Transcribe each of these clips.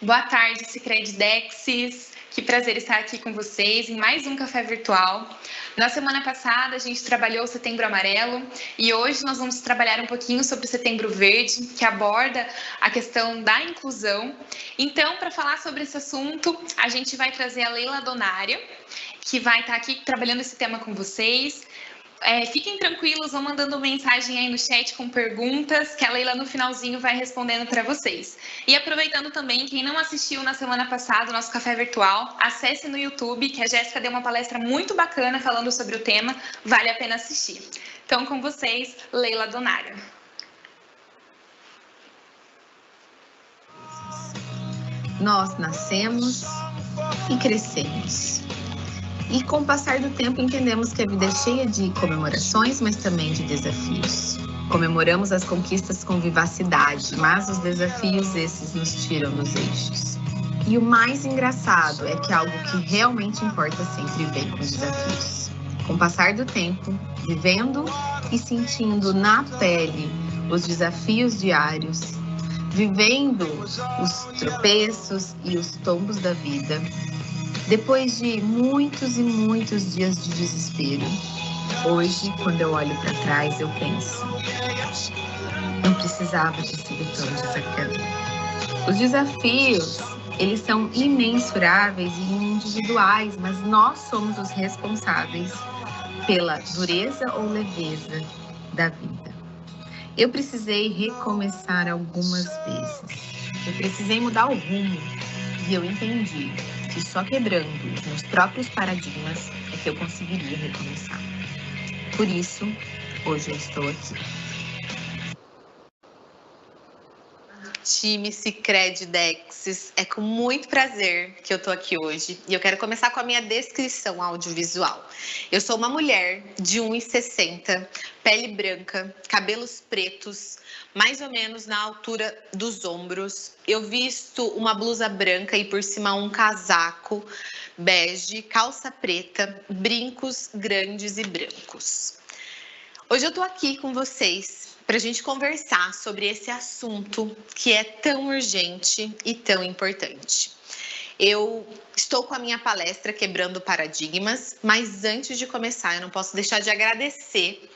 Boa tarde, Sicredi-Dexis. Que prazer estar aqui com vocês em mais um Café Virtual. Na semana passada, a gente trabalhou o Setembro Amarelo e hoje nós vamos trabalhar um pouquinho sobre o Setembro Verde, que aborda a questão da inclusão. Então, para falar sobre esse assunto, a gente vai trazer a Leila Donária, que vai estar aqui trabalhando esse tema com vocês. Fiquem tranquilos, vão mandando mensagem aí no chat com perguntas, que a Leila no finalzinho vai respondendo para vocês. E aproveitando também, quem não assistiu na semana passada o nosso café virtual, acesse no YouTube, que a Jéssica deu uma palestra muito bacana falando sobre o tema, vale a pena assistir. Então, com vocês, Leila Donária. Nós nascemos e crescemos. E com o passar do tempo entendemos que a vida é cheia de comemorações, mas também de desafios. Comemoramos as conquistas com vivacidade, mas os desafios esses nos tiram dos eixos. E o mais engraçado é que algo que realmente importa sempre vem com os desafios. Com o passar do tempo, vivendo e sentindo na pele os desafios diários, vivendo os tropeços e os tombos da vida, depois de muitos e muitos dias de desespero, hoje, quando eu olho para trás, eu penso, não precisava de ser tão desafiador. Os desafios, eles são imensuráveis e individuais, mas nós somos os responsáveis pela dureza ou leveza da vida. Eu precisei recomeçar algumas vezes. Eu precisei mudar o rumo e eu entendi que só quebrando os meus próprios paradigmas é que eu conseguiria recomeçar. Por isso, hoje eu estou aqui. Time Sicredi-Dexis, é com muito prazer que eu tô aqui hoje e eu quero começar com a minha descrição audiovisual. Eu sou uma mulher de 1,60, pele branca, cabelos pretos, mais ou menos na altura dos ombros. Eu visto uma blusa branca e por cima um casaco bege, calça preta, brincos grandes e brancos. Hoje eu tô aqui com vocês para a gente conversar sobre esse assunto que é tão urgente e tão importante. Eu estou com a minha palestra Quebrando Paradigmas, mas antes de começar, eu não posso deixar de agradecer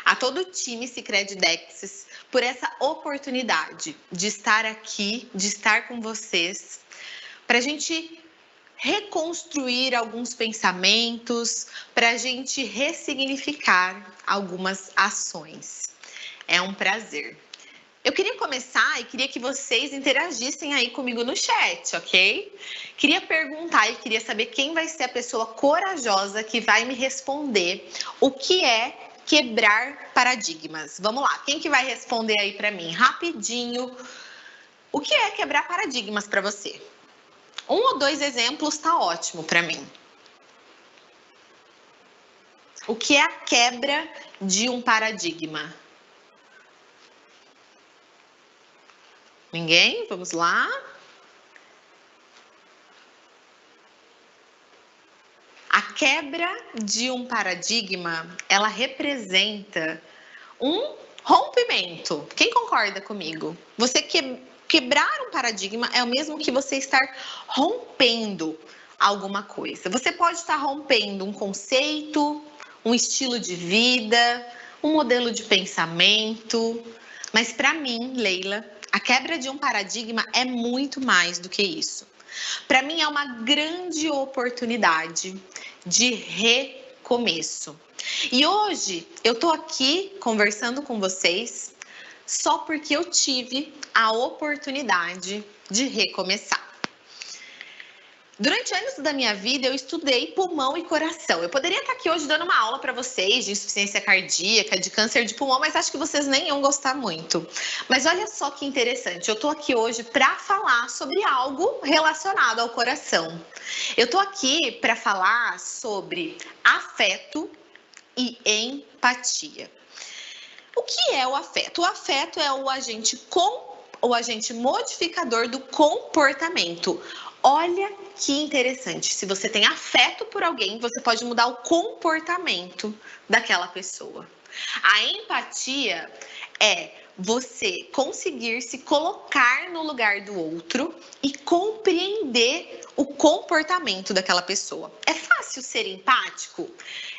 a todo o time Sicredi-Dexis por essa oportunidade de estar aqui, de estar com vocês, para a gente reconstruir alguns pensamentos, para a gente ressignificar algumas ações. É um prazer. Eu queria começar e queria que vocês interagissem aí comigo no chat, ok? Queria perguntar e queria saber quem vai ser a pessoa corajosa que vai me responder o que é quebrar paradigmas. Vamos lá, quem que vai responder aí para mim? Rapidinho. O que é quebrar paradigmas para você? 1 ou 2 exemplos tá ótimo para mim. O que é a quebra de um paradigma? Ninguém? Vamos lá. A quebra de um paradigma, ela representa um rompimento. Quem concorda comigo? Você quebrar um paradigma é o mesmo que você estar rompendo alguma coisa. Você pode estar rompendo um conceito, um estilo de vida, um modelo de pensamento, mas para mim, Leila, a quebra de um paradigma é muito mais do que isso. Para mim, é uma grande oportunidade de recomeço. E hoje, eu estou aqui conversando com vocês só porque eu tive a oportunidade de recomeçar. Durante anos da minha vida, eu estudei pulmão e coração. Eu poderia estar aqui hoje dando uma aula para vocês de insuficiência cardíaca, de câncer de pulmão, mas acho que vocês nem iam gostar muito. Mas olha só que interessante, eu estou aqui hoje para falar sobre algo relacionado ao coração. Eu estou aqui para falar sobre afeto e empatia. O que é o afeto? O afeto é o agente modificador do comportamento. Olha que interessante, se você tem afeto por alguém, você pode mudar o comportamento daquela pessoa. A empatia é você conseguir se colocar no lugar do outro e compreender o comportamento daquela pessoa. É fácil ser empático?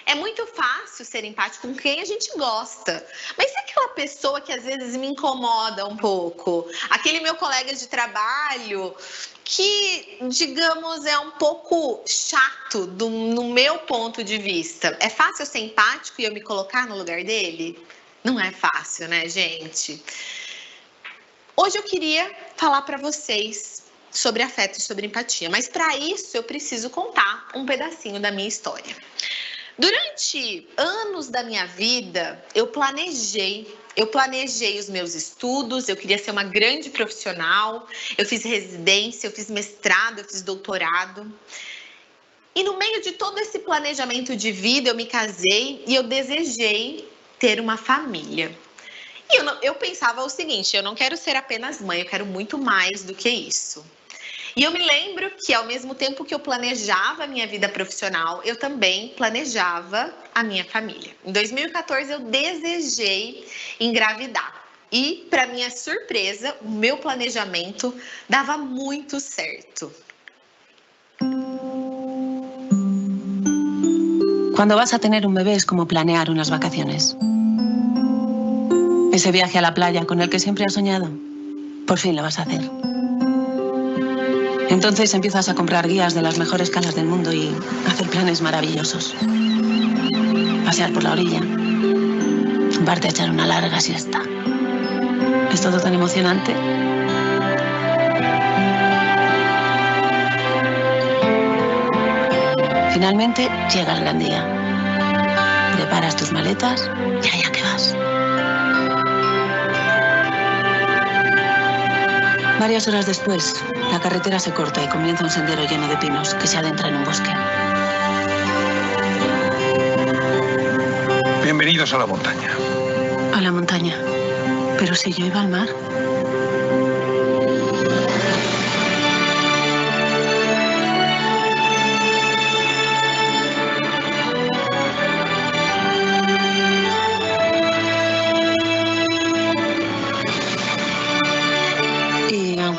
É muito fácil ser empático com quem a gente gosta. Mas e aquela pessoa que às vezes me incomoda um pouco? Aquele meu colega de trabalho que, digamos, é um pouco chato no meu ponto de vista. É fácil ser empático e eu me colocar no lugar dele? Não é fácil, né, gente? Hoje eu queria falar para vocês sobre afeto e sobre empatia, mas para isso eu preciso contar um pedacinho da minha história. Durante anos da minha vida, eu planejei os meus estudos, eu queria ser uma grande profissional, eu fiz residência, eu fiz mestrado, eu fiz doutorado. E no meio de todo esse planejamento de vida, eu me casei e eu desejei ter uma família. E eu pensava o seguinte, eu não quero ser apenas mãe, eu quero muito mais do que isso. E eu me lembro que ao mesmo tempo que eu planejava a minha vida profissional, eu também planejava a minha família. Em 2014 eu desejei engravidar. E, para minha surpresa, o meu planejamento dava muito certo. Cuando vas a tener un bebé es como planear unas vacaciones. Ese viaje a la playa con el que siempre has soñado, por fin lo vas a hacer. Entonces empiezas a comprar guías de las mejores calas del mundo y hacer planes maravillosos. Pasear por la orilla, tumbarte a echar una larga siesta. Es todo tan emocionante. Finalmente llega el gran día. Preparas tus maletas y allá que vas. Varias horas después, la carretera se corta y comienza un sendero lleno de pinos que se adentra en un bosque. Bienvenidos a la montaña. A la montaña. Pero si yo iba al mar.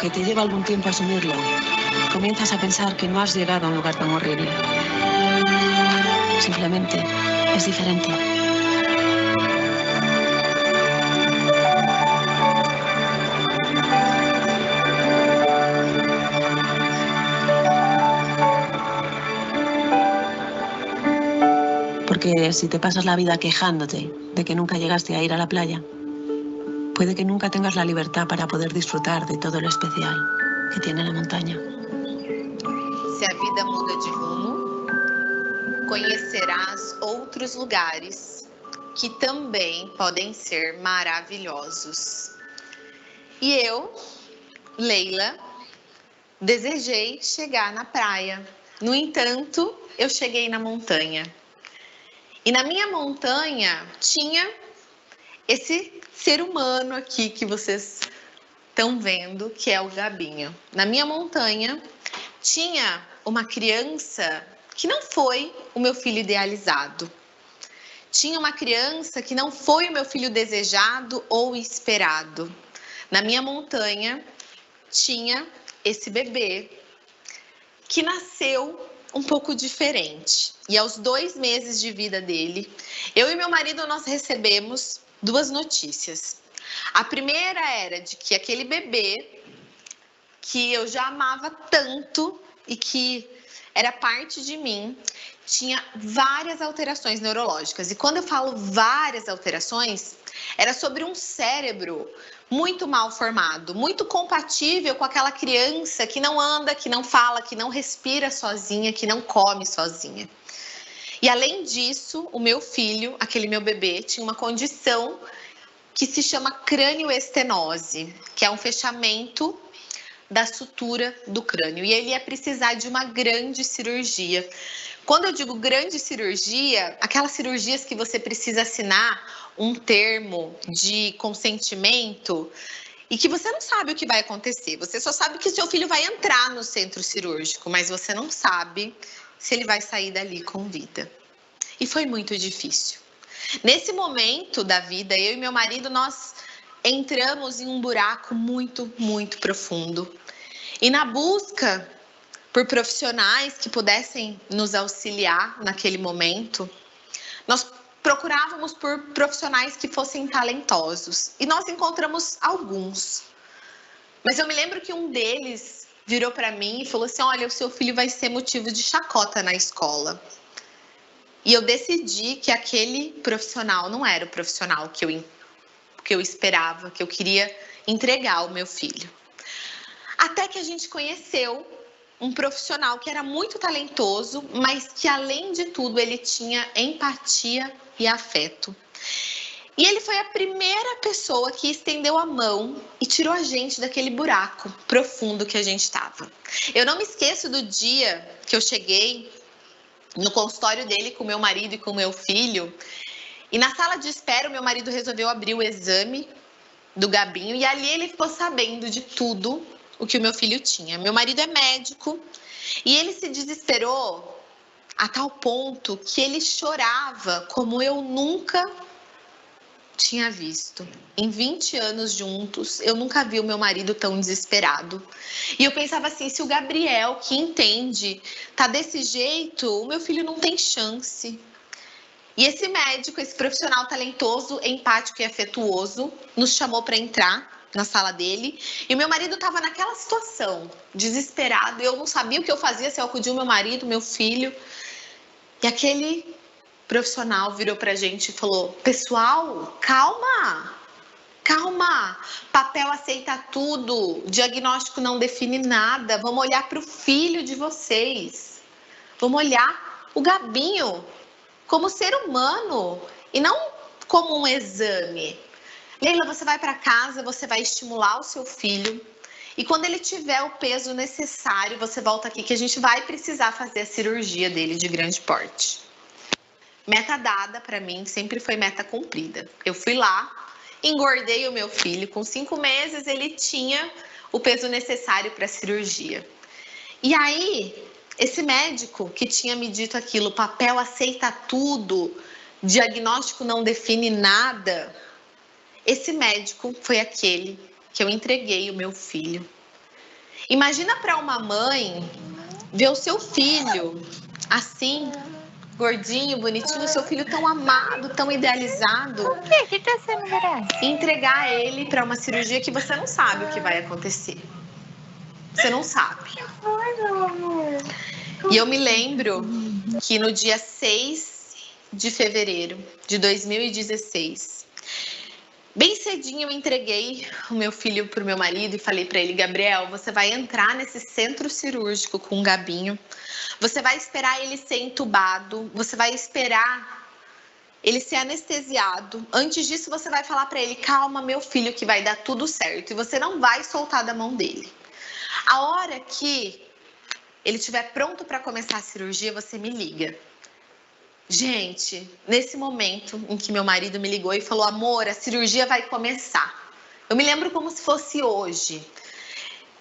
Que te lleva algún tiempo a asumirlo, comienzas a pensar que no has llegado a un lugar tan horrible. Simplemente es diferente. Porque si te pasas la vida quejándote de que nunca llegaste a ir a la playa, puede que nunca tengas la libertad para poder disfrutar de todo lo especial que tiene la montaña. Se a vida muda de rumo, conhecerás outros lugares que também podem ser maravilhosos. E eu, Leila, desejei chegar na praia. No entanto, eu cheguei na montanha. E na minha montanha tinha esse ser humano aqui que vocês estão vendo, que é o Gabinho. Na minha montanha tinha uma criança que não foi o meu filho idealizado. Tinha uma criança que não foi o meu filho desejado ou esperado. Na minha montanha tinha esse bebê que nasceu um pouco diferente. E aos 2 meses de vida dele, eu e meu marido nós recebemos 2 notícias. A primeira era de que aquele bebê que eu já amava tanto e que era parte de mim, tinha várias alterações neurológicas. E quando eu falo várias alterações, era sobre um cérebro muito mal formado, muito compatível com aquela criança que não anda, que não fala, que não respira sozinha, que não come sozinha. E além disso, o meu filho, aquele meu bebê, tinha uma condição que se chama crânioestenose, que é um fechamento da sutura do crânio. E ele ia precisar de uma grande cirurgia. Quando eu digo grande cirurgia, aquelas cirurgias que você precisa assinar um termo de consentimento e que você não sabe o que vai acontecer. Você só sabe que seu filho vai entrar no centro cirúrgico, mas você não sabe se ele vai sair dali com vida. E foi muito difícil. Nesse momento da vida, eu e meu marido, nós entramos em um buraco muito, muito profundo. E na busca por profissionais que pudessem nos auxiliar naquele momento, nós procurávamos por profissionais que fossem talentosos. E nós encontramos alguns. Mas eu me lembro que um deles virou para mim e falou assim: olha, o seu filho vai ser motivo de chacota na escola. E eu decidi que aquele profissional não era o profissional que eu esperava, que eu queria entregar ao meu filho. Até que a gente conheceu um profissional que era muito talentoso, mas que, além de tudo, ele tinha empatia e afeto. E ele foi a primeira pessoa que estendeu a mão e tirou a gente daquele buraco profundo que a gente estava. Eu não me esqueço do dia que eu cheguei no consultório dele com meu marido e com meu filho. E na sala de espera, o meu marido resolveu abrir o exame do Gabinho. E ali ele ficou sabendo de tudo o que o meu filho tinha. Meu marido é médico e ele se desesperou a tal ponto que ele chorava como eu nunca tinha visto. Em 20 anos juntos, eu nunca vi o meu marido tão desesperado. E eu pensava assim, se o Gabriel, que entende, tá desse jeito, o meu filho não tem chance. E esse médico, esse profissional talentoso, empático e afetuoso, nos chamou para entrar na sala dele. E o meu marido estava naquela situação, desesperado. Eu não sabia o que eu fazia, se eu acudia o meu marido, meu filho. E aquele profissional virou pra gente e falou: pessoal, calma, calma, papel aceita tudo, diagnóstico não define nada, vamos olhar para o filho de vocês, vamos olhar o Gabinho como ser humano e não como um exame. Leila, você vai para casa, você vai estimular o seu filho e quando ele tiver o peso necessário, você volta aqui que a gente vai precisar fazer a cirurgia dele de grande porte. Meta dada para mim sempre foi meta cumprida. Eu fui lá, engordei o meu filho. Com 5 meses ele tinha o peso necessário para a cirurgia. E aí, esse médico que tinha me dito aquilo, papel aceita tudo, diagnóstico não define nada. Esse médico foi aquele que eu entreguei o meu filho. Imagina para uma mãe ver o seu filho assim, gordinho, bonitinho, seu filho tão amado, tão idealizado. O que? Que tá sendo graça? Entregar ele para uma cirurgia que você não sabe o que vai acontecer. Você não sabe. E eu me lembro que no dia 6 de fevereiro de 2016, bem cedinho eu entreguei o meu filho pro meu marido e falei para ele: Gabriel, você vai entrar nesse centro cirúrgico com o Gabinho. Você vai esperar ele ser entubado, você vai esperar ele ser anestesiado. Antes disso, você vai falar para ele: calma, meu filho, que vai dar tudo certo. E você não vai soltar da mão dele. A hora que ele estiver pronto para começar a cirurgia, você me liga. Gente, nesse momento em que meu marido me ligou e falou: amor, a cirurgia vai começar. Eu me lembro como se fosse hoje.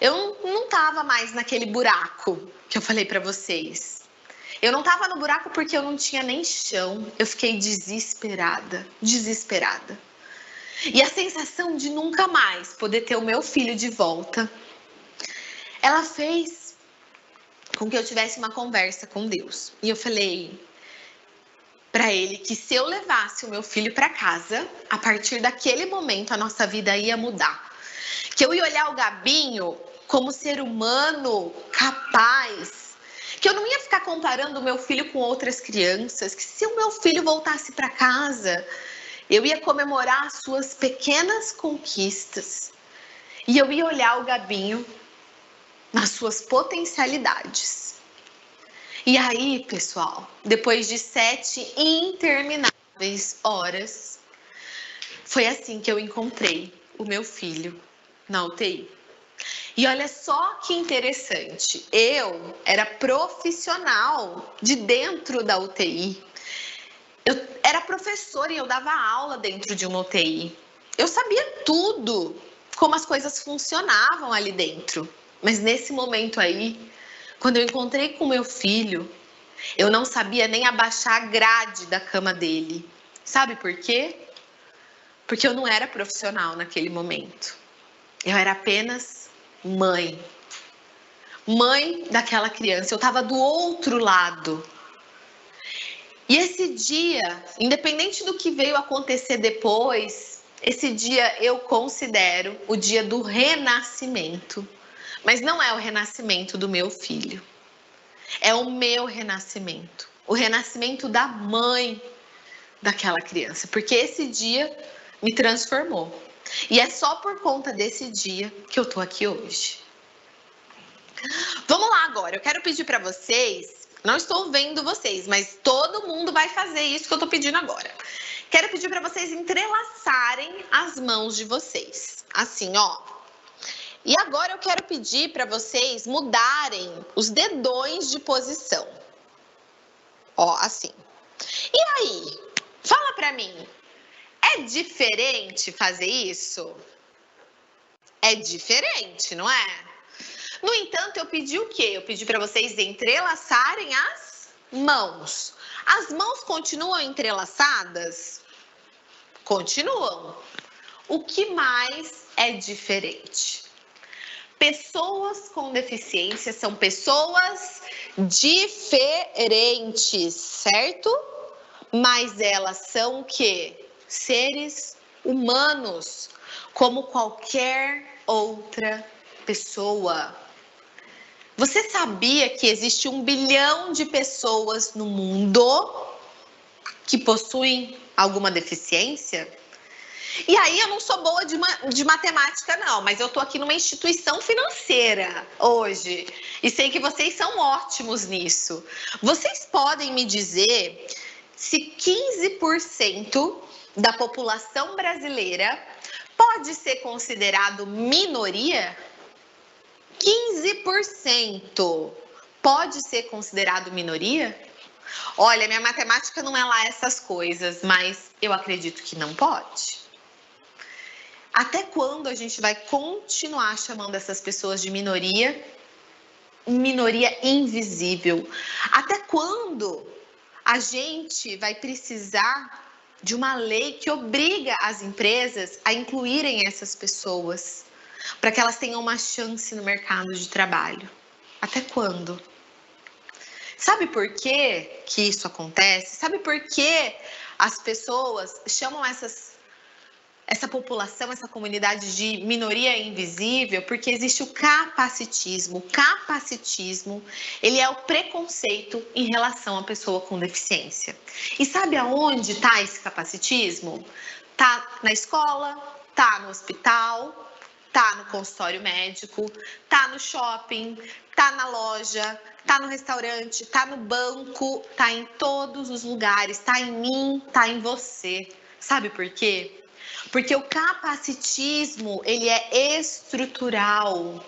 Eu não estava mais naquele buraco que eu falei para vocês. Eu não estava no buraco porque eu não tinha nem chão. Eu fiquei desesperada, desesperada. E a sensação de nunca mais poder ter o meu filho de volta, ela fez com que eu tivesse uma conversa com Deus. E eu falei para ele que se eu levasse o meu filho para casa, a partir daquele momento a nossa vida ia mudar. Que eu ia olhar o Gabinho como ser humano capaz, que eu não ia ficar comparando o meu filho com outras crianças, que se o meu filho voltasse para casa, eu ia comemorar as suas pequenas conquistas e eu ia olhar o Gabinho nas suas potencialidades. E aí, pessoal, depois de 7 intermináveis horas, foi assim que eu encontrei o meu filho na UTI. E olha só que interessante, eu era profissional de dentro da UTI. Eu era professora e eu dava aula dentro de uma UTI. Eu sabia tudo, como as coisas funcionavam ali dentro. Mas nesse momento aí, quando eu encontrei com meu filho, eu não sabia nem abaixar a grade da cama dele. Sabe por quê? porque eu não era profissional naquele momento. Eu era apenas mãe. Mãe daquela criança. Eu estava do outro lado. E esse dia, independente do que veio acontecer depois, esse dia eu considero o dia do renascimento. Mas não é o renascimento do meu filho. É o meu renascimento. O renascimento da mãe daquela criança. Porque esse dia me transformou. E é só por conta desse dia que eu tô aqui hoje. Vamos lá agora. Eu quero pedir para vocês... Não estou vendo vocês, mas todo mundo vai fazer isso que eu tô pedindo agora. Quero pedir para vocês entrelaçarem as mãos de vocês. Assim, ó. E agora eu quero pedir para vocês mudarem os dedões de posição. Ó, assim. E aí? Fala para mim. É diferente fazer isso? É diferente, não é? No entanto, eu pedi o quê? Eu pedi para vocês entrelaçarem as mãos. As mãos continuam entrelaçadas? Continuam. O que mais é diferente? Pessoas com deficiência são pessoas diferentes, certo? Mas elas são o quê? Seres humanos, como qualquer outra pessoa. Você sabia que existe 1 bilhão de pessoas no mundo que possuem alguma deficiência? E aí eu não sou boa de matemática não, mas eu tô aqui numa instituição financeira hoje e sei que vocês são ótimos nisso. Vocês podem me dizer se 15% da população brasileira pode ser considerado minoria? 15% pode ser considerado minoria? Olha, minha matemática não é lá essas coisas, mas eu acredito que não pode. Até quando a gente vai continuar chamando essas pessoas de minoria? Minoria invisível. Até quando a gente vai precisar de uma lei que obriga as empresas a incluírem essas pessoas, para que elas tenham uma chance no mercado de trabalho? Até quando? Sabe por que isso acontece? Sabe por que as pessoas chamam essa população, essa comunidade de minoria invisível? Porque existe o capacitismo. O capacitismo, ele é o preconceito em relação à pessoa com deficiência. E sabe aonde está esse capacitismo? Tá na escola, tá no hospital, tá no consultório médico, tá no shopping, tá na loja, tá no restaurante, tá no banco, tá em todos os lugares, tá em mim, tá em você. Sabe por quê? Porque o capacitismo, ele é estrutural.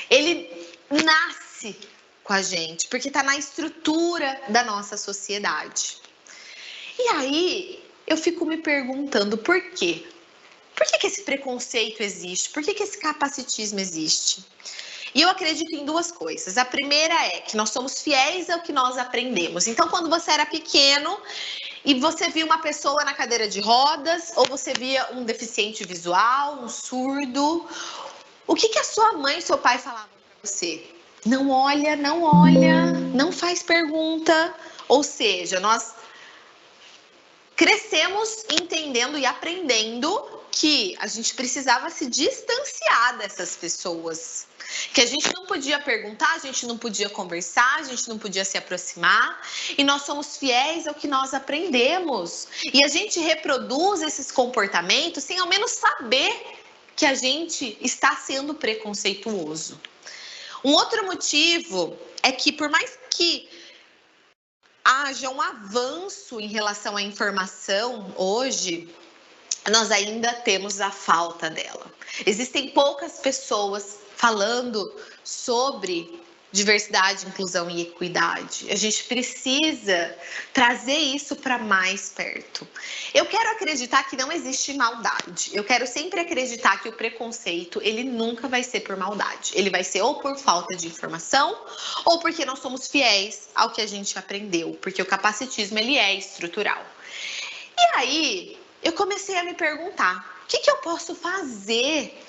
Ele nasce com a gente, porque tá na estrutura da nossa sociedade. E aí, eu fico me perguntando por quê? Por que esse preconceito existe? Por que esse capacitismo existe? E eu acredito em duas coisas. A primeira é que nós somos fiéis ao que nós aprendemos. Então, quando você era pequeno e você via uma pessoa na cadeira de rodas, ou você via um deficiente visual, um surdo, o que a sua mãe e seu pai falavam para você? Não olha, não faz pergunta. Ou seja, nós crescemos entendendo e aprendendo que a gente precisava se distanciar dessas pessoas, que a gente não podia perguntar, a gente não podia conversar, a gente não podia se aproximar, e nós somos fiéis ao que nós aprendemos, e a gente reproduz esses comportamentos sem ao menos saber que a gente está sendo preconceituoso. Um outro motivo é que, por mais que haja um avanço em relação à informação hoje, nós ainda temos a falta dela. Existem poucas pessoas falando sobre diversidade, inclusão e equidade. A gente precisa trazer isso para mais perto. Eu quero acreditar que não existe maldade. Eu quero sempre acreditar que o preconceito, ele nunca vai ser por maldade. Ele vai ser ou por falta de informação, ou porque nós somos fiéis ao que a gente aprendeu, porque o capacitismo, ele é estrutural. E aí, eu comecei a me perguntar, o que eu posso fazer?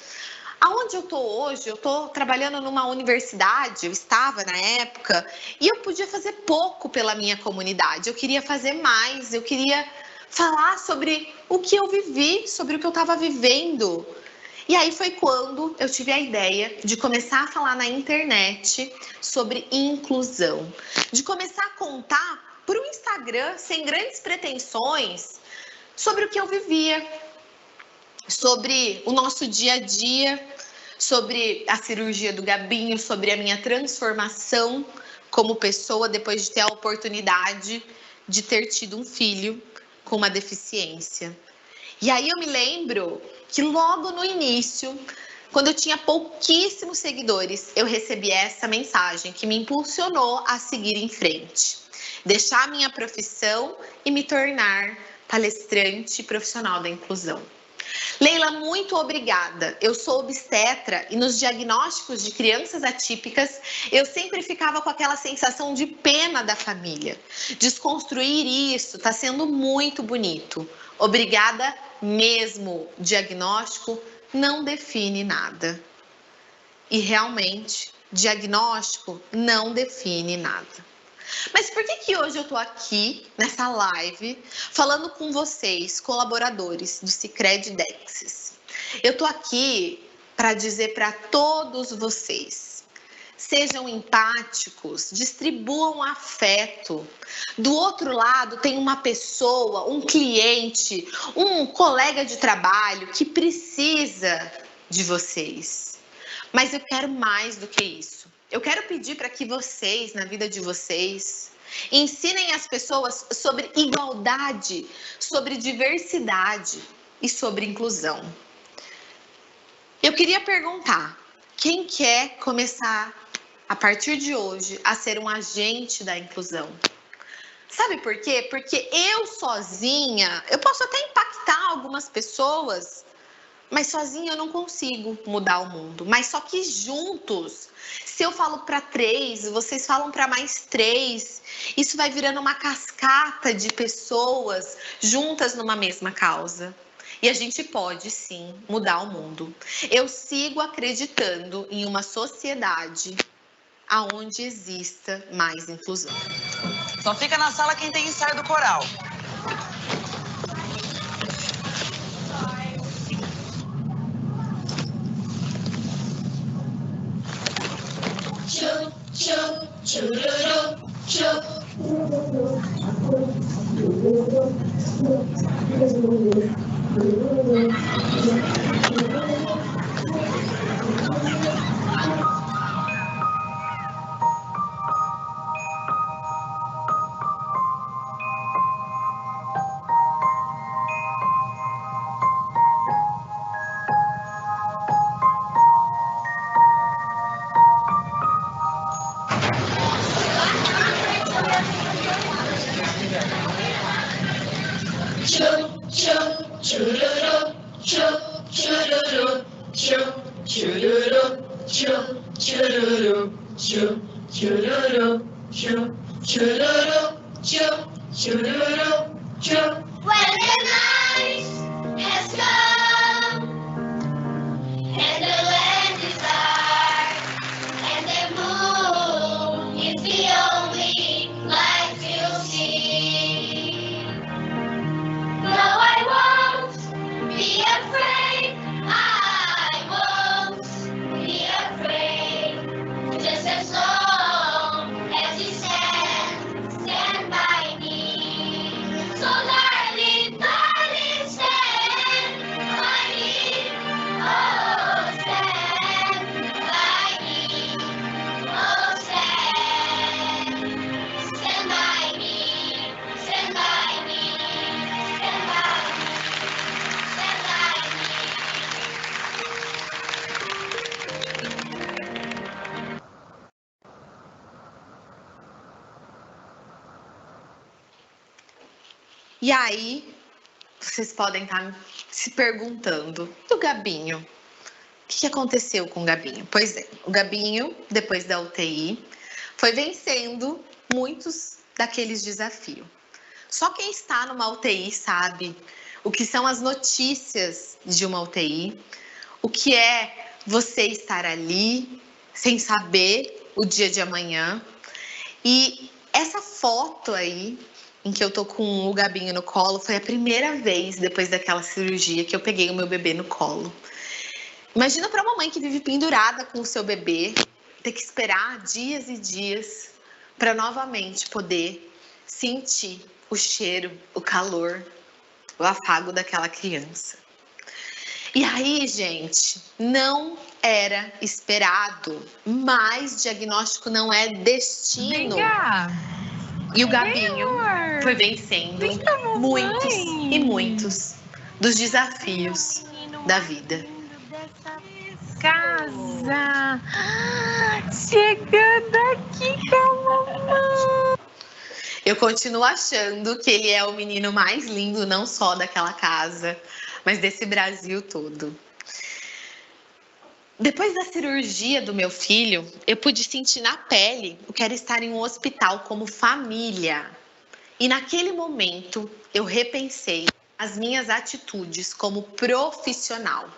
Aonde eu estou hoje, eu estou trabalhando numa universidade, eu estava na época, e eu podia fazer pouco pela minha comunidade, eu queria fazer mais, eu queria falar sobre o que eu vivi, sobre o que eu estava vivendo. E aí foi quando eu tive a ideia de começar a falar na internet sobre inclusão, de começar a contar por um Instagram, sem grandes pretensões, sobre o que eu vivia, sobre o nosso dia a dia, sobre a cirurgia do Gabinho, sobre a minha transformação como pessoa depois de ter a oportunidade de ter tido um filho com uma deficiência. E aí eu me lembro que logo no início, quando eu tinha pouquíssimos seguidores, eu recebi essa mensagem que me impulsionou a seguir em frente, deixar a minha profissão e me tornar palestrante profissional da inclusão. Leila, muito obrigada. Eu sou obstetra e nos diagnósticos de crianças atípicas, eu sempre ficava com aquela sensação de pena da família. Desconstruir isso está sendo muito bonito. Obrigada mesmo. Diagnóstico não define nada. E realmente, diagnóstico não define nada. Mas por que hoje eu tô aqui nessa live falando com vocês, colaboradores do Sicredi Dexis? Eu tô aqui para dizer para todos vocês: sejam empáticos, distribuam afeto. Do outro lado tem uma pessoa, um cliente, um colega de trabalho que precisa de vocês. Mas eu quero mais do que isso. Eu quero pedir para que vocês, na vida de vocês, ensinem as pessoas sobre igualdade, sobre diversidade e sobre inclusão. Eu queria perguntar, quem quer começar, a partir de hoje, a ser um agente da inclusão? Sabe por quê? Porque eu sozinha, eu posso até impactar algumas pessoas, mas sozinha eu não consigo mudar o mundo. Mas só que juntos, se eu falo para 3, vocês falam para mais 3, isso vai virando uma cascata de pessoas juntas numa mesma causa. E a gente pode sim mudar o mundo. Eu sigo acreditando em uma sociedade aonde exista mais inclusão. Só fica na sala quem tem ensaio do coral. Choo, choo, chururu, choo. Choo, choo, chururu, choo, chururu, choo, chururu, choo, chururu, choo, chururu, choo, chururu, choo, chururu, choo. When the night has come and the land is dark and the moon is the only light you'll see. No, I won't be afraid. I won't be afraid. Just as long as you stand by me. So darling, darling, stand by me. Oh, stand by me. Oh, stand by me. Stand by me. Stand by me. Stand by me. E aí, vocês podem estar se perguntando, e o Gabinho? O que aconteceu com o Gabinho? Pois é, o Gabinho, depois da UTI, foi vencendo muitos daqueles desafios. Só quem está numa UTI sabe o que são as notícias de uma UTI, o que é você estar ali sem saber o dia de amanhã. E essa foto aí, em que eu tô com o Gabinho no colo, foi a primeira vez depois daquela cirurgia que eu peguei o meu bebê no colo. Imagina para uma mãe que vive pendurada com o seu bebê, ter que esperar dias e dias para novamente poder sentir o cheiro, o calor, o afago daquela criança. E aí, gente, não era esperado, mas diagnóstico não é destino. Venha. E o Gabinho foi vencendo muitos e muitos dos desafios da vida. Casa. Chegando aqui com a mamãe. Eu continuo achando que ele é o menino mais lindo, não só daquela casa, mas desse Brasil todo. Depois da cirurgia do meu filho, eu pude sentir na pele o que era estar em um hospital como família. E naquele momento, eu repensei as minhas atitudes como profissional.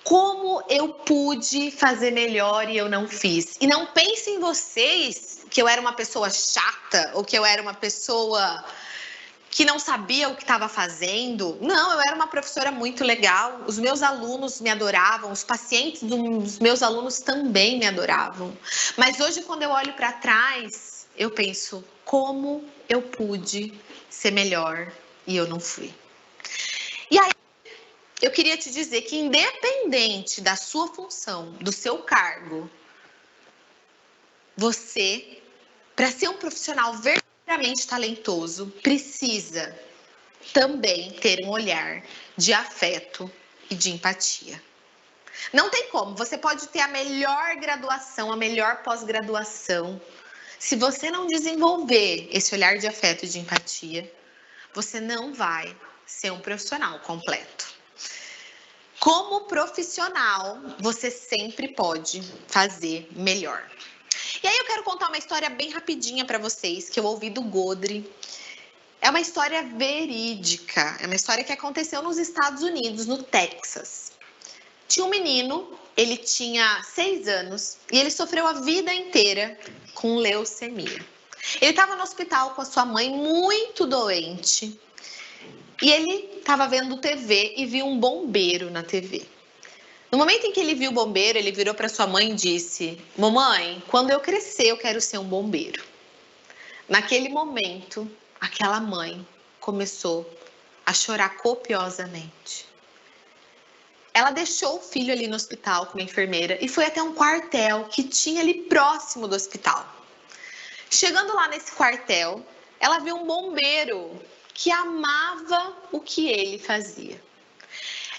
Como eu pude fazer melhor e eu não fiz? E não pensem em vocês que eu era uma pessoa chata ou que eu era uma pessoa que não sabia o que estava fazendo. Não, eu era uma professora muito legal. Os meus alunos me adoravam, os pacientes dos meus alunos também me adoravam. Mas hoje, quando eu olho para trás, eu penso, como eu pude ser melhor e eu não fui. E aí, eu queria te dizer que independente da sua função, do seu cargo, você, para ser um profissional verdadeiramente talentoso, precisa também ter um olhar de afeto e de empatia. Não tem como, você pode ter a melhor graduação, a melhor pós-graduação. Se você não desenvolver esse olhar de afeto e de empatia, você não vai ser um profissional completo. Como profissional, você sempre pode fazer melhor. E aí eu quero contar uma história bem rapidinha para vocês, que eu ouvi do Godre. É uma história verídica, é uma história que aconteceu nos Estados Unidos, no Texas. Tinha um menino, ele tinha 6 anos e ele sofreu a vida inteira com leucemia. Ele estava no hospital com a sua mãe muito doente. E ele estava vendo TV e viu um bombeiro na TV. No momento em que ele viu o bombeiro, ele virou para sua mãe e disse: "Mamãe, quando eu crescer, eu quero ser um bombeiro." Naquele momento, aquela mãe começou a chorar copiosamente. Ela deixou o filho ali no hospital com uma enfermeira e foi até um quartel que tinha ali próximo do hospital. Chegando lá nesse quartel, ela viu um bombeiro que amava o que ele fazia.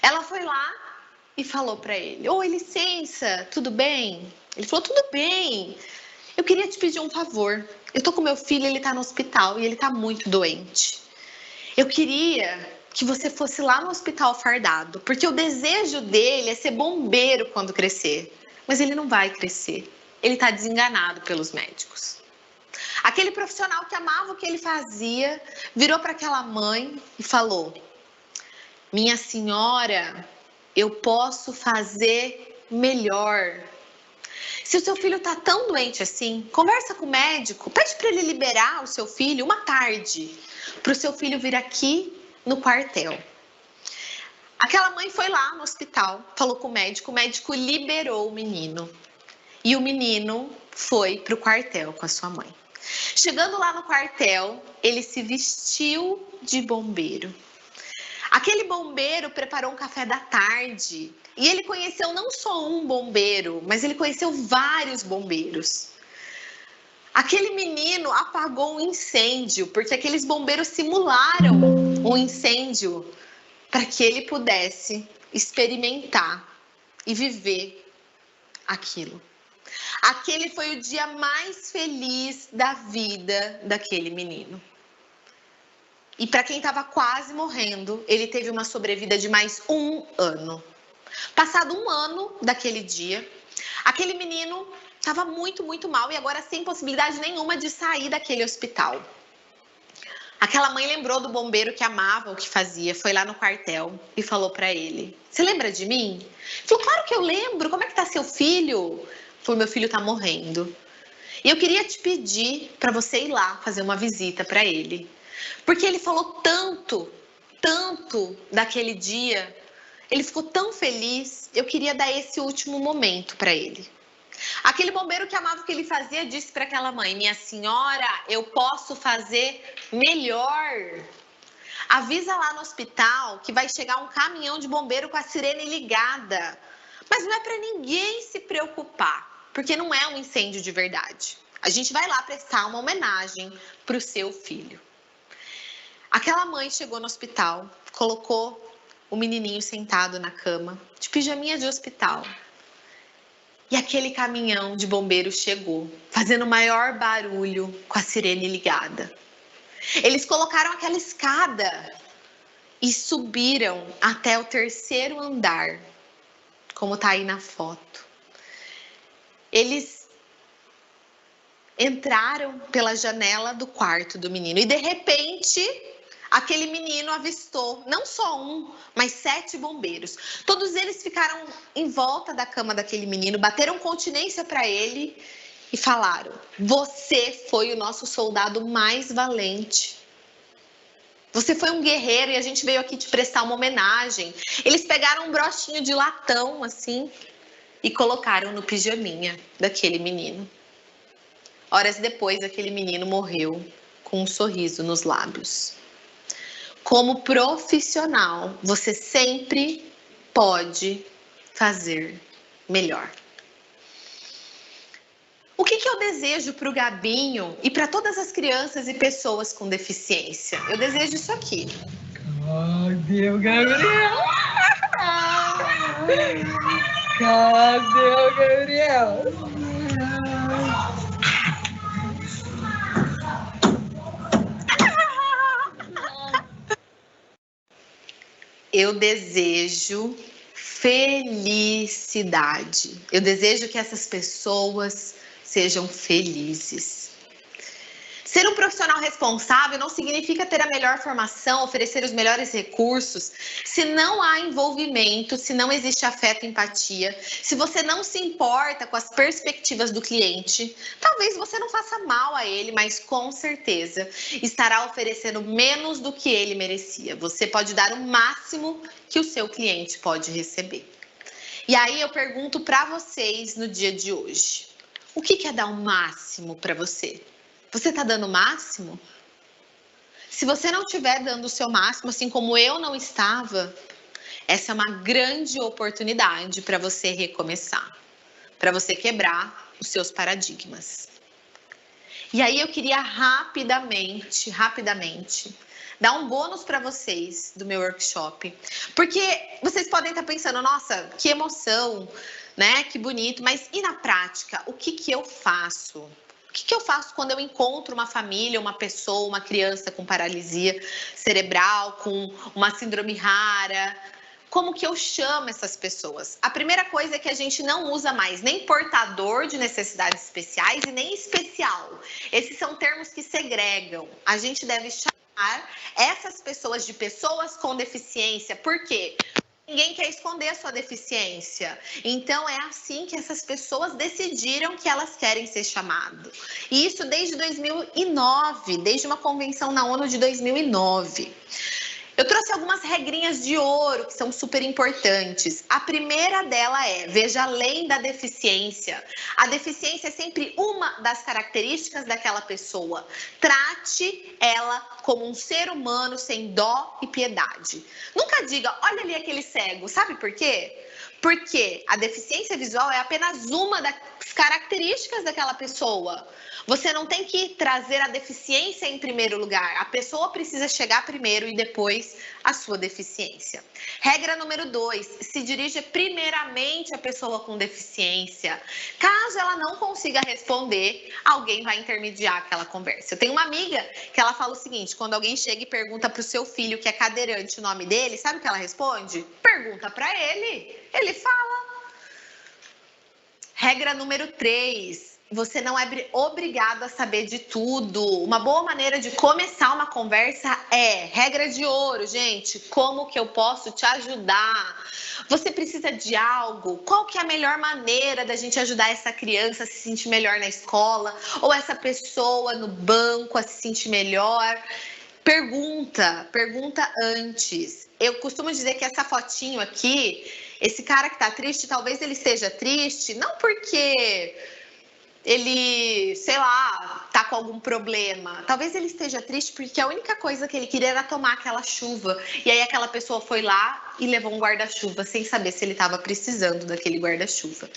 Ela foi lá e falou para ele: "Oi, licença, tudo bem?" Ele falou: "Tudo bem. Eu queria te pedir um favor. Eu tô com meu filho, ele tá no hospital e ele tá muito doente. Eu queria que você fosse lá no hospital fardado, porque o desejo dele é ser bombeiro quando crescer. Mas ele não vai crescer. Ele tá desenganado pelos médicos." Aquele profissional que amava o que ele fazia virou para aquela mãe e falou: "Minha senhora, eu posso fazer melhor. Se o seu filho está tão doente assim, conversa com o médico, pede para ele liberar o seu filho uma tarde, para o seu filho vir aqui no quartel." Aquela mãe foi lá no hospital, falou com o médico liberou o menino. E o menino foi para o quartel com a sua mãe. Chegando lá no quartel, ele se vestiu de bombeiro. Aquele bombeiro preparou um café da tarde e ele conheceu não só um bombeiro, mas ele conheceu vários bombeiros. Aquele menino apagou um incêndio, porque aqueles bombeiros simularam um incêndio para que ele pudesse experimentar e viver aquilo. Aquele foi o dia mais feliz da vida daquele menino. E para quem estava quase morrendo, ele teve uma sobrevida de mais 1 ano. Passado 1 ano daquele dia, aquele menino estava muito, muito mal e agora sem possibilidade nenhuma de sair daquele hospital. Aquela mãe lembrou do bombeiro que amava o que fazia, foi lá no quartel e falou para ele: "Você lembra de mim?" Ele falou: "Claro que eu lembro. Como é que tá seu filho?" Ele falou: "Meu filho tá morrendo. E eu queria te pedir para você ir lá fazer uma visita para ele, porque ele falou tanto, tanto daquele dia. Ele ficou tão feliz. Eu queria dar esse último momento para ele." Aquele bombeiro que amava o que ele fazia disse para aquela mãe: "Minha senhora, eu posso fazer melhor. Avisa lá no hospital que vai chegar um caminhão de bombeiro com a sirene ligada. Mas não é para ninguém se preocupar, porque não é um incêndio de verdade. A gente vai lá prestar uma homenagem para o seu filho." Aquela mãe chegou no hospital, colocou o menininho sentado na cama, de pijaminha de hospital. E aquele caminhão de bombeiro chegou, fazendo o maior barulho com a sirene ligada. Eles colocaram aquela escada e subiram até o 3º andar, como tá aí na foto. Eles entraram pela janela do quarto do menino e, de repente, aquele menino avistou não só um, mas 7 bombeiros. Todos eles ficaram em volta da cama daquele menino, bateram continência para ele e falaram: "Você foi o nosso soldado mais valente. Você foi um guerreiro e a gente veio aqui te prestar uma homenagem." Eles pegaram um brochinho de latão assim e colocaram no pijaminha daquele menino. Horas depois, aquele menino morreu com um sorriso nos lábios. Como profissional, você sempre pode fazer melhor. O que eu desejo para o Gabinho e para todas as crianças e pessoas com deficiência? Eu desejo isso aqui. Cadê o Gabriel? Cadê o Gabriel? Eu desejo felicidade. Eu desejo que essas pessoas sejam felizes. Ser um profissional responsável não significa ter a melhor formação, oferecer os melhores recursos, se não há envolvimento, se não existe afeto e empatia, se você não se importa com as perspectivas do cliente. Talvez você não faça mal a ele, mas com certeza estará oferecendo menos do que ele merecia. Você pode dar o máximo que o seu cliente pode receber. E aí eu pergunto para vocês no dia de hoje: o que é dar o máximo para você? Você está dando o máximo? Se você não estiver dando o seu máximo, assim como eu não estava, essa é uma grande oportunidade para você recomeçar, para você quebrar os seus paradigmas. E aí eu queria rapidamente, dar um bônus para vocês do meu workshop, porque vocês podem estar pensando: nossa, que emoção, né? Que bonito, mas e na prática, o que eu faço? O que eu faço quando eu encontro uma família, uma pessoa, uma criança com paralisia cerebral, com uma síndrome rara? Como que eu chamo essas pessoas? A primeira coisa é que a gente não usa mais nem portador de necessidades especiais e nem especial. Esses são termos que segregam. A gente deve chamar essas pessoas de pessoas com deficiência. Por quê? Ninguém quer esconder a sua deficiência. Então, é assim que essas pessoas decidiram que elas querem ser chamadas. E isso desde 2009, desde uma convenção na ONU de 2009. Eu trouxe algumas regrinhas de ouro que são super importantes. A primeira dela é: veja além da deficiência. A deficiência é sempre uma das características daquela pessoa. Trate ela como um ser humano sem dó e piedade. Nunca diga: olha ali aquele cego. Sabe por quê? Porque a deficiência visual é apenas uma das características daquela pessoa. Você não tem que trazer a deficiência em primeiro lugar. A pessoa precisa chegar primeiro e depois a sua deficiência. Regra número 2, se dirija primeiramente à pessoa com deficiência. Caso ela não consiga responder, alguém vai intermediar aquela conversa. Eu tenho uma amiga que ela fala o seguinte: quando alguém chega e pergunta para o seu filho que é cadeirante o nome dele, sabe o que ela responde? Pergunta para ele, ele fala. Regra número 3, você não é obrigado a saber de tudo. Uma boa maneira de começar uma conversa é regra de ouro, gente. Como que eu posso te ajudar? Você precisa de algo? Qual que é a melhor maneira da gente ajudar essa criança a se sentir melhor na escola? Ou essa pessoa no banco a se sentir melhor? Pergunta antes. Eu costumo dizer que essa fotinho aqui, esse cara que tá triste, talvez ele esteja triste, não porque ele, sei lá, tá com algum problema. Talvez ele esteja triste porque a única coisa que ele queria era tomar aquela chuva. E aí aquela pessoa foi lá e levou um guarda-chuva sem saber se ele estava precisando daquele guarda-chuva.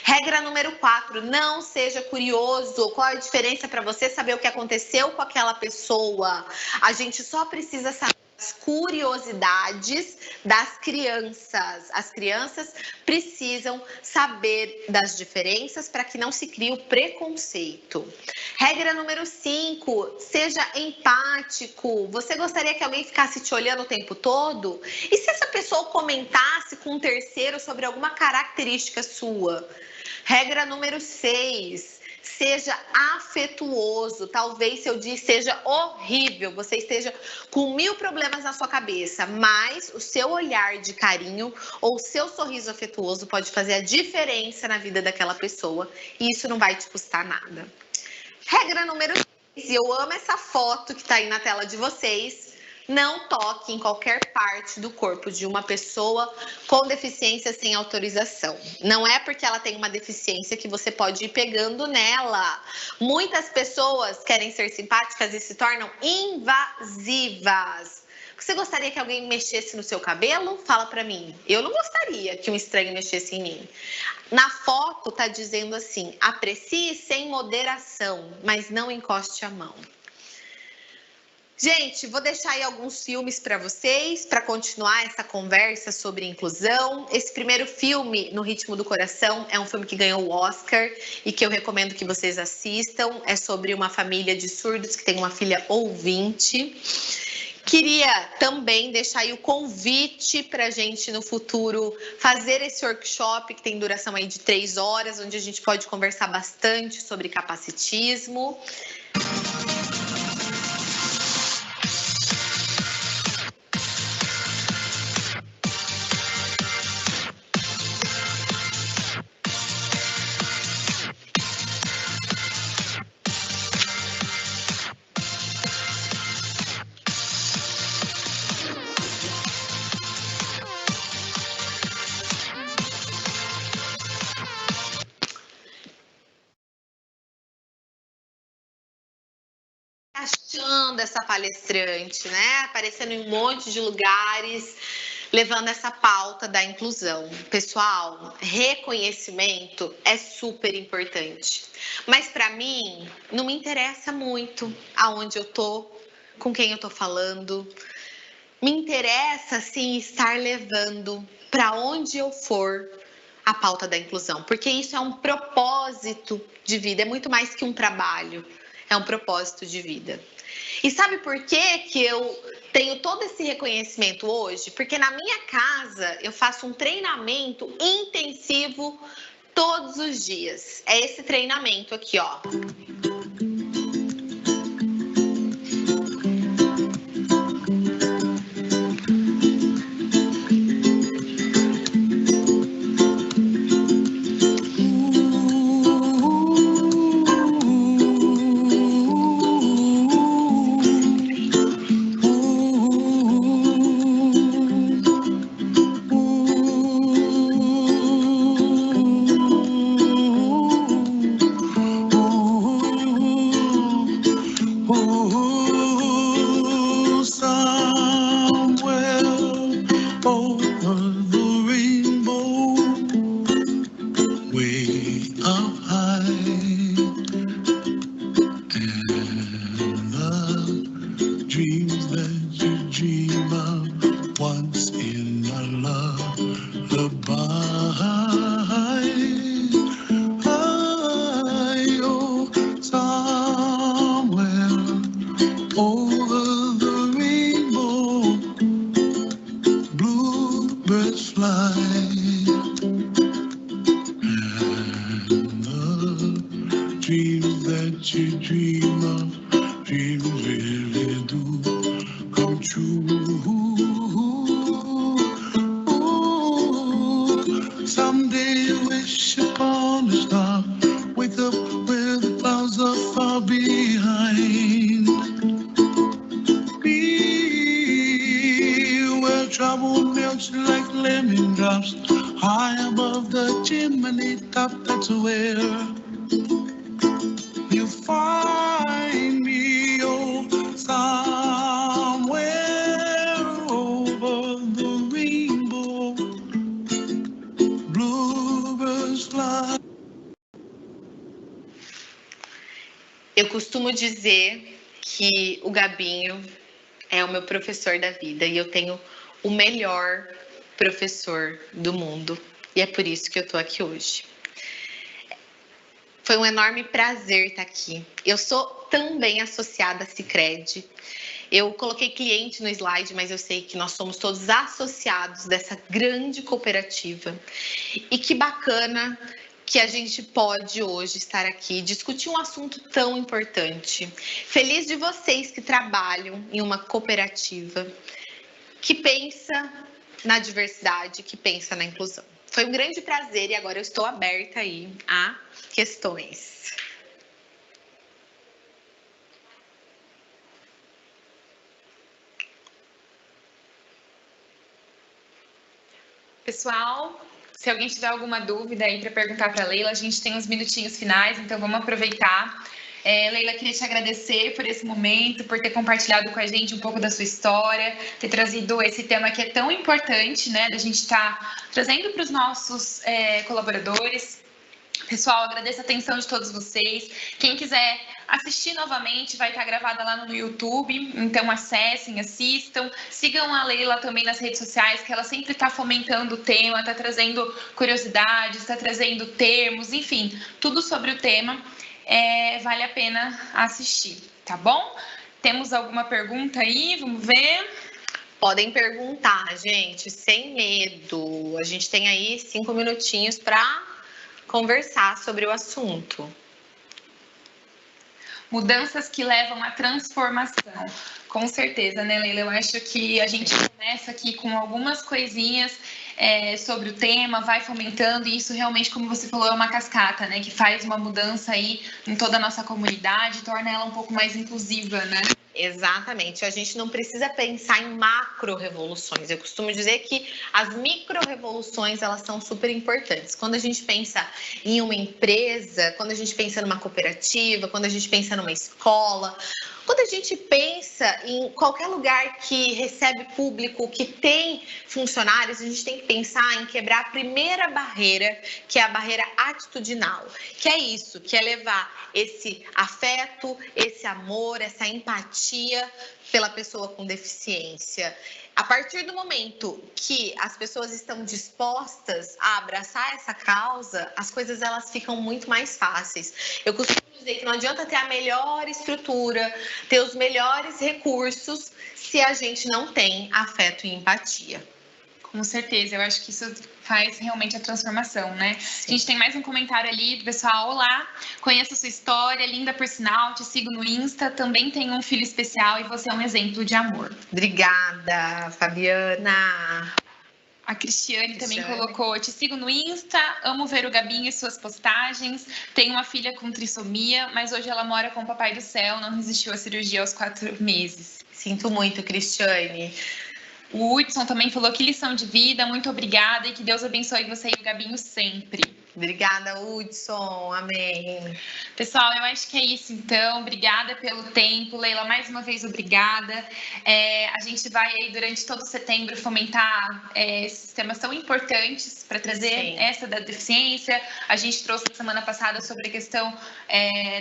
Regra número 4, não seja curioso. Qual é a diferença para você saber o que aconteceu com aquela pessoa? A gente só precisa saber as curiosidades das crianças. As crianças precisam saber das diferenças para que não se crie o preconceito. Regra número 5, seja empático. Você gostaria que alguém ficasse te olhando o tempo todo? E se essa pessoa comentasse com um terceiro sobre alguma característica sua? Regra número 6, seja afetuoso. Talvez seu dia seja horrível, você esteja com 1000 problemas na sua cabeça, mas o seu olhar de carinho ou o seu sorriso afetuoso pode fazer a diferença na vida daquela pessoa e isso não vai te custar nada. Regra número 6, e eu amo essa foto que está aí na tela de vocês. Não toque em qualquer parte do corpo de uma pessoa com deficiência sem autorização. Não é porque ela tem uma deficiência que você pode ir pegando nela. Muitas pessoas querem ser simpáticas e se tornam invasivas. Você gostaria que alguém mexesse no seu cabelo? Fala pra mim. Eu não gostaria que um estranho mexesse em mim. Na foto tá dizendo assim: aprecie sem moderação, mas não encoste a mão. Gente, vou deixar aí alguns filmes para vocês, para continuar essa conversa sobre inclusão. Esse primeiro filme, No Ritmo do Coração, é um filme que ganhou o Oscar e que eu recomendo que vocês assistam. É sobre uma família de surdos que tem uma filha ouvinte. Queria também deixar aí o convite para a gente no futuro fazer esse workshop que tem duração aí de 3 horas, onde a gente pode conversar bastante sobre capacitismo. Achando essa palestrante, né? Aparecendo em um monte de lugares, levando essa pauta da inclusão. Pessoal, reconhecimento é super importante. Mas para mim, não me interessa muito aonde eu tô, com quem eu tô falando. Me interessa, sim, estar levando para onde eu for a pauta da inclusão, porque isso é um propósito de vida, é muito mais que um trabalho. É um propósito de vida. E sabe por que eu tenho todo esse reconhecimento hoje? Porque na minha casa eu faço um treinamento intensivo todos os dias. É esse treinamento aqui, ó. food melts like lemon drops high above the chimney top. That's where you find me, oh, somewhere over the rainbow. Bluebirds fly. Eu costumo dizer que o Gabinho é o meu professor da vida e eu tenho o melhor professor do mundo. E é por isso que eu estou aqui hoje. Foi um enorme prazer estar aqui. Eu sou também associada à Sicredi. Eu coloquei cliente no slide, mas eu sei que nós somos todos associados dessa grande cooperativa. E que bacana que a gente pode hoje estar aqui discutir um assunto tão importante. Feliz de vocês que trabalham em uma cooperativa que pensa na diversidade, que pensa na inclusão. Foi um grande prazer e agora eu estou aberta aí a questões. Pessoal, se alguém tiver alguma dúvida aí para perguntar para a Leila, a gente tem uns minutinhos finais, então vamos aproveitar. Leila, queria te agradecer por esse momento, por ter compartilhado com a gente um pouco da sua história, ter trazido esse tema que é tão importante, né, da gente estar trazendo para os nossos colaboradores. Pessoal, agradeço a atenção de todos vocês. Quem quiser assistir novamente, vai estar gravada lá no YouTube, então acessem, assistam. Sigam a Leila também nas redes sociais, que ela sempre está fomentando o tema, está trazendo curiosidades, está trazendo termos, enfim, tudo sobre o tema. Vale a pena assistir, tá bom? Temos alguma pergunta aí? Vamos ver. Podem perguntar, gente, sem medo. A gente tem aí 5 minutinhos para conversar sobre o assunto. Mudanças que levam à transformação. Com certeza, né, Leila? Eu acho que a gente começa aqui com algumas coisinhas sobre o tema, vai fomentando, e isso realmente, como você falou, é uma cascata, né? Que faz uma mudança aí em toda a nossa comunidade, torna ela um pouco mais inclusiva, né? Exatamente. A gente não precisa pensar em macro-revoluções. Eu costumo dizer que as micro-revoluções, elas são super importantes. Quando a gente pensa em uma empresa, quando a gente pensa numa cooperativa, quando a gente pensa numa escola, quando a gente pensa em qualquer lugar que recebe público, que tem funcionários, a gente tem que pensar em quebrar a primeira barreira, que é a barreira atitudinal. Que é isso, que é levar esse afeto, esse amor, essa empatia pela pessoa com deficiência. A partir do momento que as pessoas estão dispostas a abraçar essa causa, as coisas elas ficam muito mais fáceis. Eu costumo dizer que não adianta ter a melhor estrutura, ter os melhores recursos, se a gente não tem afeto e empatia. Com certeza, eu acho que isso faz realmente a transformação, né? Sim. A gente tem mais um comentário ali do pessoal. Olá, conheço a sua história, linda por sinal, te sigo no Insta, também tenho um filho especial e você é um exemplo de amor. Obrigada, Fabiana. A Cristiane também colocou, te sigo no Insta, amo ver o Gabinho e suas postagens, tenho uma filha com trissomia, mas hoje ela mora com o Papai do Céu, não resistiu à cirurgia aos 4 meses. Sinto muito, Cristiane. O Hudson também falou que lição de vida, muito obrigada e que Deus abençoe você e o Gabinho sempre. Obrigada, Hudson. Amém. Pessoal, eu acho que é isso, então. Obrigada pelo tempo. Leila, mais uma vez, obrigada. A gente vai aí, durante todo setembro, fomentar esses temas tão importantes para trazer essa da deficiência. A gente trouxe na semana passada sobre a questão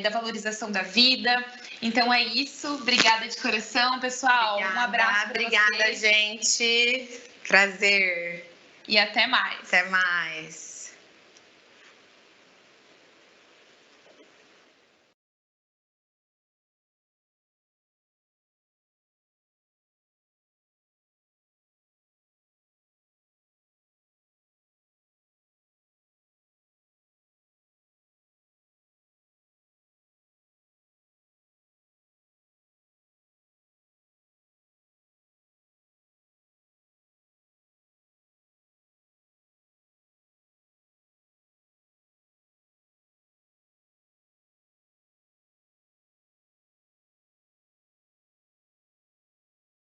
da valorização da vida. Então, é isso. Obrigada de coração, pessoal. Obrigada, um abraço. Obrigada, gente. Prazer. E até mais. Até mais.